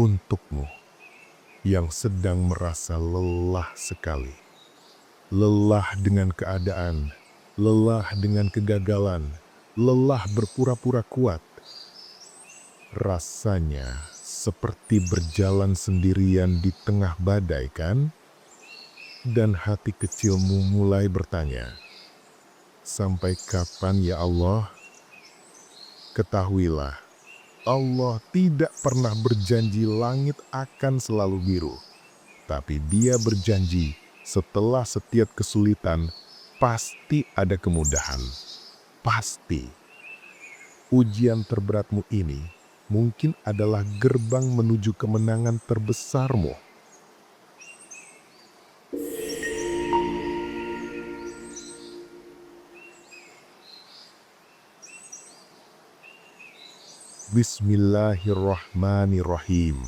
untukmu yang sedang merasa lelah sekali. Lelah dengan keadaan, lelah dengan kegagalan, lelah berpura-pura kuat. Rasanya seperti berjalan sendirian di tengah badai, kan? Dan hati kecilmu mulai bertanya, "Sampai kapan ya Allah?" Ketahuilah, Allah tidak pernah berjanji langit akan selalu biru. Tapi Dia berjanji setelah setiap kesulitan, pasti ada kemudahan. Pasti. Ujian terberatmu ini mungkin adalah gerbang menuju kemenangan terbesarmu. Bismillahirrahmanirrahim.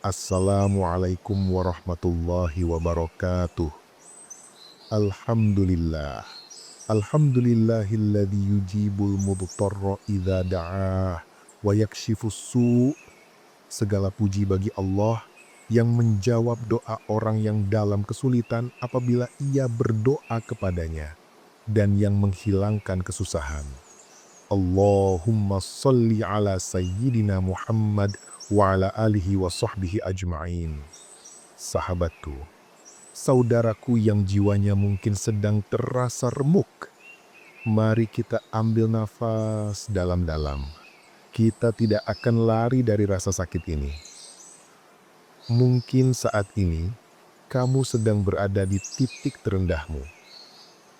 Assalamualaikum warahmatullahi wabarakatuh. Alhamdulillah. Alhamdulillahilladzi yujibul mudtarra idza da'ah wa yakshifus su'. Segala puji bagi Allah yang menjawab doa orang yang dalam kesulitan apabila ia berdoa kepadanya dan yang menghilangkan kesusahan. Allahumma salli ala sayyidina Muhammad wa ala alihi wa sahbihi ajma'in. Sahabatku, saudaraku yang jiwanya mungkin sedang terasa remuk, mari kita ambil nafas dalam-dalam. Kita tidak akan lari dari rasa sakit ini. Mungkin saat ini, kamu sedang berada di titik terendahmu.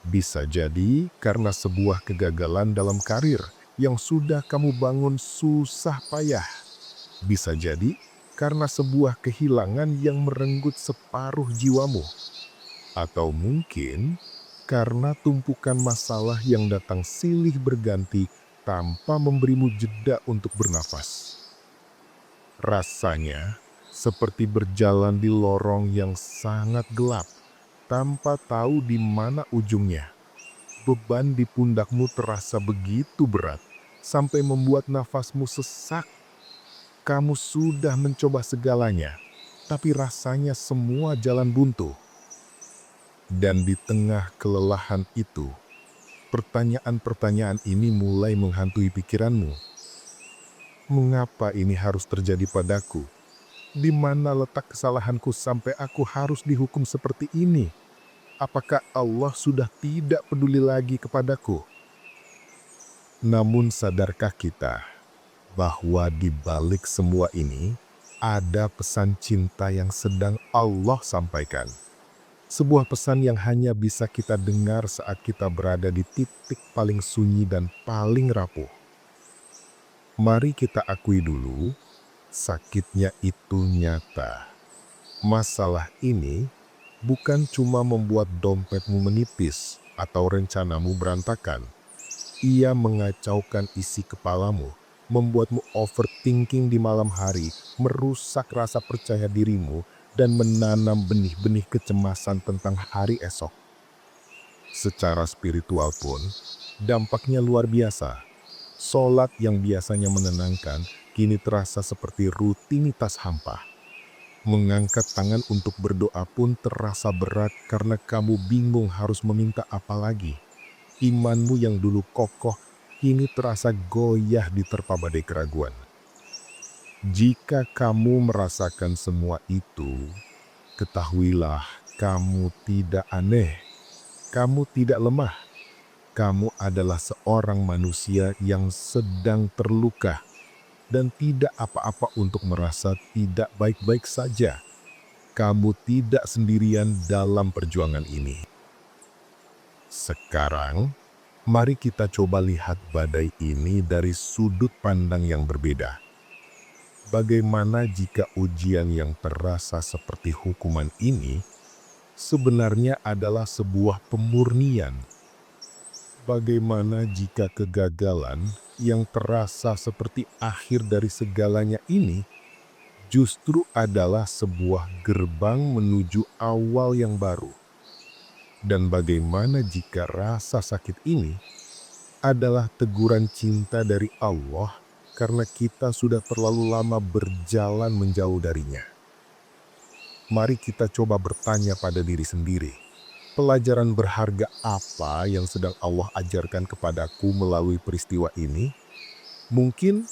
Bisa jadi karena sebuah kegagalan dalam karir yang sudah kamu bangun susah payah. Bisa jadi karena sebuah kehilangan yang merenggut separuh jiwamu. Atau mungkin karena tumpukan masalah yang datang silih berganti tanpa memberimu jeda untuk bernafas. Rasanya seperti berjalan di lorong yang sangat gelap, tanpa tahu di mana ujungnya. Beban di pundakmu terasa begitu berat, sampai membuat nafasmu sesak. Kamu sudah mencoba segalanya, tapi rasanya semua jalan buntu. Dan di tengah kelelahan itu, pertanyaan-pertanyaan ini mulai menghantui pikiranmu. Mengapa ini harus terjadi padaku? Di mana letak kesalahanku sampai aku harus dihukum seperti ini? Apakah Allah sudah tidak peduli lagi kepadaku? Namun sadarkah kita bahwa di balik semua ini ada pesan cinta yang sedang Allah sampaikan? Sebuah pesan yang hanya bisa kita dengar saat kita berada di titik paling sunyi dan paling rapuh. Mari kita akui dulu, sakitnya itu nyata. Masalah ini bukan cuma membuat dompetmu menipis atau rencanamu berantakan. Ia mengacaukan isi kepalamu, membuatmu overthinking di malam hari, merusak rasa percaya dirimu, dan menanam benih-benih kecemasan tentang hari esok. Secara spiritual pun, dampaknya luar biasa. Sholat yang biasanya menenangkan, kini terasa seperti rutinitas hampa. Mengangkat tangan untuk berdoa pun terasa berat karena kamu bingung harus meminta apa lagi. Imanmu yang dulu kokoh, kini terasa goyah diterpa badai keraguan. Jika kamu merasakan semua itu, ketahuilah kamu tidak aneh, kamu tidak lemah. Kamu adalah seorang manusia yang sedang terluka dan tidak apa-apa untuk merasa tidak baik-baik saja. Kamu tidak sendirian dalam perjuangan ini. Sekarang, mari kita coba lihat badai ini dari sudut pandang yang berbeda. Bagaimana jika ujian yang terasa seperti hukuman ini sebenarnya adalah sebuah pemurnian? Bagaimana jika kegagalan yang terasa seperti akhir dari segalanya ini justru adalah sebuah gerbang menuju awal yang baru? Dan bagaimana jika rasa sakit ini adalah teguran cinta dari Allah karena kita sudah terlalu lama berjalan menjauh darinya. Mari kita coba bertanya pada diri sendiri, pelajaran berharga apa yang sedang Allah ajarkan kepadaku melalui peristiwa ini? Mungkin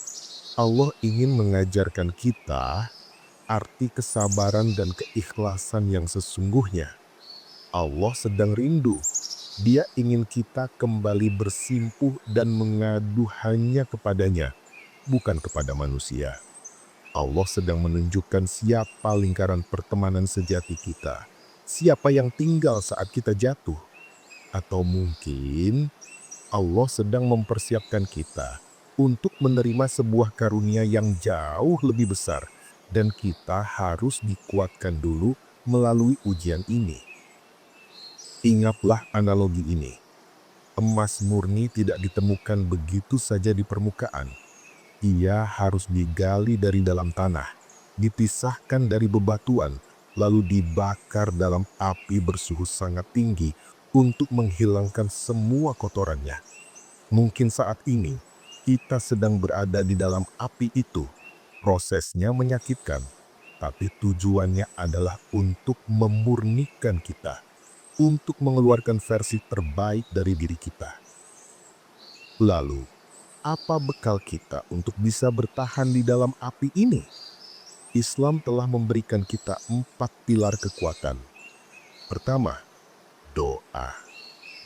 Allah ingin mengajarkan kita arti kesabaran dan keikhlasan yang sesungguhnya. Allah sedang rindu. Dia ingin kita kembali bersimpuh dan mengadu hanya kepadanya, bukan kepada manusia. Allah sedang menunjukkan siapa lingkaran pertemanan sejati kita, siapa yang tinggal saat kita jatuh. Atau mungkin Allah sedang mempersiapkan kita untuk menerima sebuah karunia yang jauh lebih besar, dan kita harus dikuatkan dulu melalui ujian ini. Ingatlah analogi ini. Emas murni tidak ditemukan begitu saja di permukaan. Ia harus digali dari dalam tanah, dipisahkan dari bebatuan, lalu dibakar dalam api bersuhu sangat tinggi untuk menghilangkan semua kotorannya. Mungkin saat ini, kita sedang berada di dalam api itu. Prosesnya menyakitkan, tapi tujuannya adalah untuk memurnikan kita, untuk mengeluarkan versi terbaik dari diri kita. Lalu, apa bekal kita untuk bisa bertahan di dalam api ini? Islam telah memberikan kita 4 pilar kekuatan. Pertama, doa.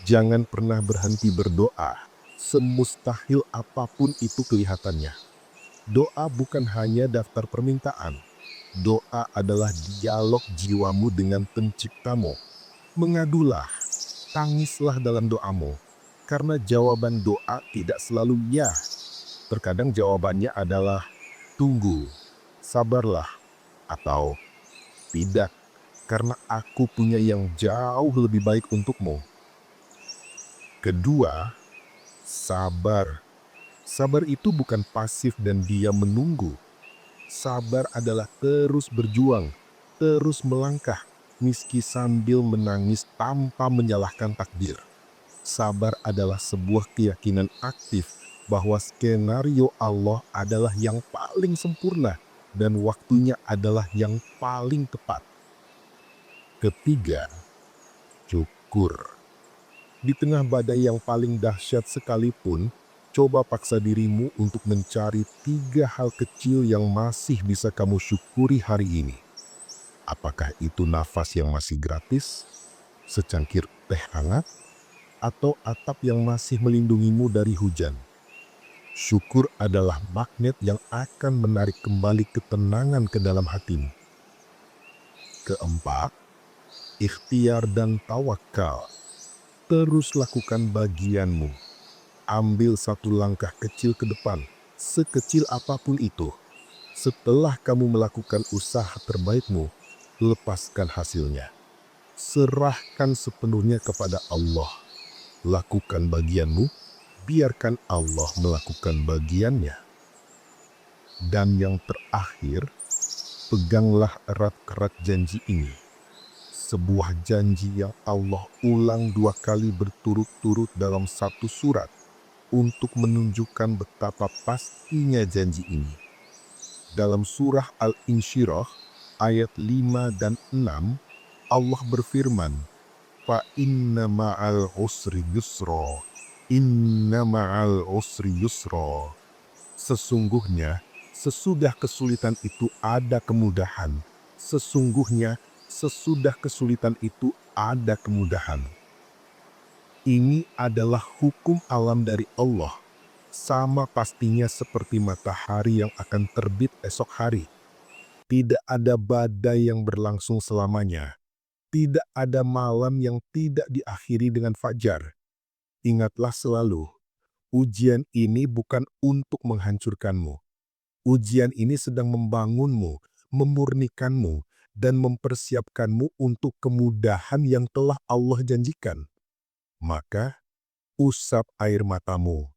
Jangan pernah berhenti berdoa, semustahil apapun itu kelihatannya. Doa bukan hanya daftar permintaan. Doa adalah dialog jiwamu dengan penciptamu. Mengadulah, tangislah dalam doamu, karena jawaban doa tidak selalu ya. Terkadang jawabannya adalah tunggu, sabarlah, atau tidak, karena aku punya yang jauh lebih baik untukmu. Kedua, sabar. Sabar itu bukan pasif dan diam menunggu. Sabar adalah terus berjuang, terus melangkah, meski sambil menangis tanpa menyalahkan takdir. Sabar adalah sebuah keyakinan aktif bahwa skenario Allah adalah yang paling sempurna dan waktunya adalah yang paling tepat. Ketiga, syukur. Di tengah badai yang paling dahsyat sekalipun, coba paksa dirimu untuk mencari 3 hal kecil yang masih bisa kamu syukuri hari ini. Apakah itu nafas yang masih gratis, secangkir teh hangat, atau atap yang masih melindungimu dari hujan? Syukur adalah magnet yang akan menarik kembali ketenangan ke dalam hatimu. Keempat, ikhtiar dan tawakal. Terus lakukan bagianmu. Ambil satu langkah kecil ke depan, sekecil apapun itu. Setelah kamu melakukan usaha terbaikmu, lepaskan hasilnya. Serahkan sepenuhnya kepada Allah. Lakukan bagianmu, biarkan Allah melakukan bagiannya. Dan yang terakhir, peganglah erat-erat janji ini. Sebuah janji yang Allah ulang 2 kali berturut-turut dalam satu surat untuk menunjukkan betapa pastinya janji ini. Dalam surah Al-Insyirah ayat 5 dan 6, Allah berfirman, "Fa inna ma'al usri yusra, inna ma'al usri yusra." Sesungguhnya, sesudah kesulitan itu ada kemudahan. Sesungguhnya, sesudah kesulitan itu ada kemudahan. Ini adalah hukum alam dari Allah. Sama pastinya seperti matahari yang akan terbit esok hari. Tidak ada badai yang berlangsung selamanya. Tidak ada malam yang tidak diakhiri dengan fajar. Ingatlah selalu, ujian ini bukan untuk menghancurkanmu. Ujian ini sedang membangunmu, memurnikanmu, dan mempersiapkanmu untuk kemudahan yang telah Allah janjikan. Maka, usap air matamu,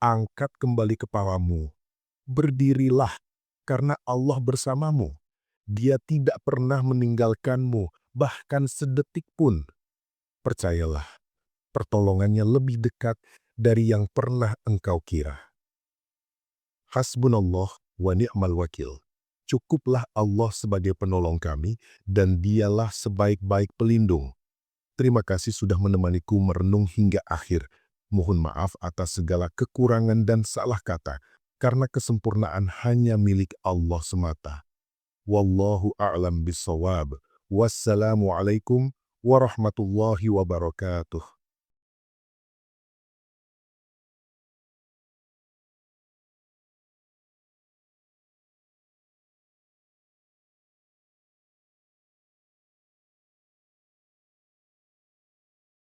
angkat kembali kepalamu, berdirilah, karena Allah bersamamu. Dia tidak pernah meninggalkanmu, bahkan sedetik pun. Percayalah, pertolongannya lebih dekat dari yang pernah engkau kira. Hasbunallah wa ni'mal wakil. Cukuplah Allah sebagai penolong kami dan dialah sebaik-baik pelindung. Terima kasih sudah menemaniku merenung hingga akhir. Mohon maaf atas segala kekurangan dan salah kata, karena kesempurnaan hanya milik Allah semata. Wallahu a'lam bissawab. Wassalamualaikum warahmatullahi wabarakatuh.